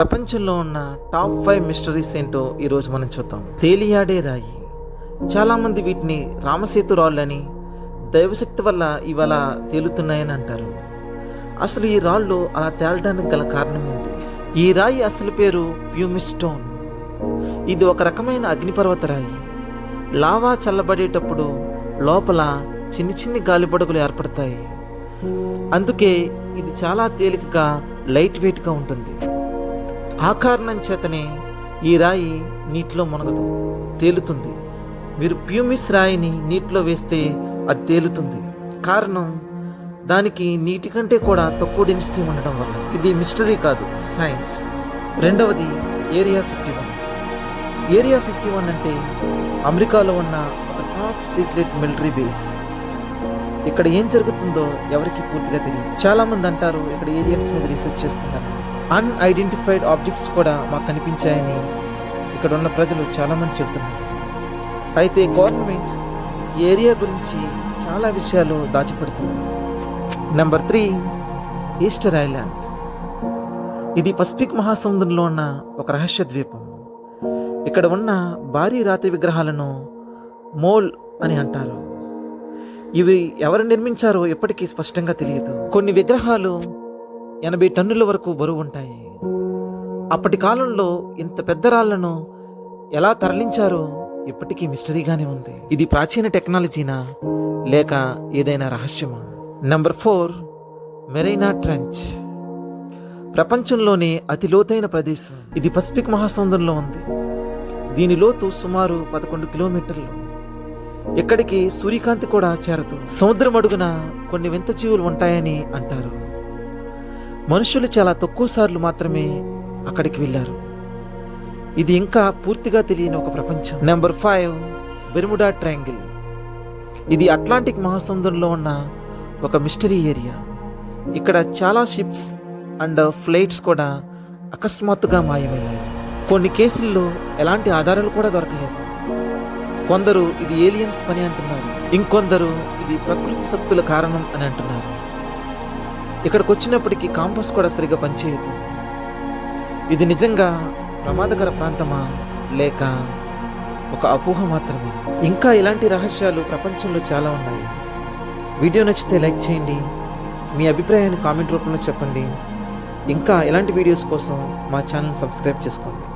ప్రపంచంలో ఉన్న top 5 mysteries ఏంటో ఈరోజు మనం చూద్దాం. తేలియాడే రాయి. చాలామంది వీటిని రామసేతు రాళ్ళని, దైవశక్తి వల్ల ఇవాళ తేలుతున్నాయని అంటారు. అసలు ఈ రాళ్ళు అలా తేలడానికి గల కారణం ఏంటి? ఈ రాయి అసలు పేరు ప్యూమిస్ స్టోన్. ఇది ఒక రకమైన అగ్నిపర్వత రాయి. లావా చల్లబడేటప్పుడు లోపల చిన్ని చిన్ని గాలిబొడగలు ఏర్పడతాయి. అందుకే ఇది చాలా తేలికగా లైట్ వెయిట్గా ఉంటుంది. ఆ కారణం చేతనే ఈ రాయి నీటిలో మునగదు, తేలుతుంది. మీరు ప్యూమిస్ రాయిని నీటిలో వేస్తే అది తేలుతుంది. కారణం దానికి నీటి కంటే కూడా తక్కువ డెన్సిటీ ఉండడం వల్ల. ఇది మిస్టరీ కాదు, సైన్స్. రెండవది ఏరియా 51. ఏరియా 51 అంటే అమెరికాలో ఉన్న ఒక టాప్ సీక్రెట్ మిలిటరీ బేస్. ఇక్కడ ఏం జరుగుతుందో ఎవరికి పూర్తిగా తెలియదు. చాలామంది అంటారు ఇక్కడ ఏలియన్స్ మీద రీసెర్చ్ చేస్తున్నారు. అన్ఐడెంటిఫైడ్ ఆబ్జెక్ట్స్ కూడా మాకు కనిపించాయని ఇక్కడ ఉన్న ప్రజలు చాలామంది చెబుతున్నారు. అయితే గవర్నమెంట్ ఈ ఏరియా గురించి చాలా విషయాలు దాచిపెడుతుంది. Number 3, Easter Island. ఇది పసిఫిక్ మహాసముద్రంలో ఉన్న ఒక రహస్య ద్వీపం. ఇక్కడ ఉన్న భారీ రాతి విగ్రహాలను మోల్ అని అంటారు. ఇవి ఎవరు నిర్మించారో ఎప్పటికీ స్పష్టంగా తెలియదు. కొన్ని విగ్రహాలు 80 టన్నుల వరకు బరువు ఉంటాయి. అప్పటి కాలంలో ఇంత పెద్ద రాళ్లను ఎలా తరలించారో ఇప్పటికీ మిస్టరీగానే ఉంది. ఇది ప్రాచీన టెక్నాలజీనా లేక ఏదైనా రహస్యమా? Number 4, మెరైనా trench. ప్రపంచంలోనే అతి లోతైన ప్రదేశం. ఇది పసిఫిక్ మహాసముద్రంలో ఉంది. దీని లోతు సుమారు 11 కిలోమీటర్లు. ఇక్కడికి సూర్యకాంతి కూడా చేరదు. సముద్రం అడుగున కొన్ని వింత జీవులు ఉంటాయని అంటారు. మనుషులు చాలా తక్కువ సార్లు మాత్రమే అక్కడికి వెళ్ళారు. ఇది ఇంకా పూర్తిగా తెలియని ఒక ప్రపంచం. Number 5, Bermuda triangle. ఇది అట్లాంటిక్ మహాసముద్రంలో ఉన్న ఒక మిస్టరీ ఏరియా. ఇక్కడ చాలా షిప్స్ అండ్ ఫ్లైట్స్ కూడా అకస్మాత్తుగా మాయమయ్యాయి. కొన్ని కేసుల్లో ఎలాంటి ఆధారాలు కూడా దొరకలేదు. కొందరు ఇది ఏలియన్స్ పని అంటున్నారు, ఇంకొందరు ఇది ప్రకృతి శక్తుల కారణం అని అంటున్నారు. ఇక్కడికి వచ్చినప్పటికీ కాంపస్ కూడా సరిగా పనిచేయదు. ఇది నిజంగా ప్రమాదకర ప్రాంతమా లేక ఒక అపోహ మాత్రమే? ఇంకా ఇలాంటి రహస్యాలు ప్రపంచంలో చాలా ఉన్నాయి. వీడియో నచ్చితే లైక్ చేయండి, మీ అభిప్రాయాన్ని కామెంట్ రూపంలో చెప్పండి. ఇంకా ఇలాంటి వీడియోస్ కోసం మా ఛానల్ సబ్స్క్రైబ్ చేసుకోండి.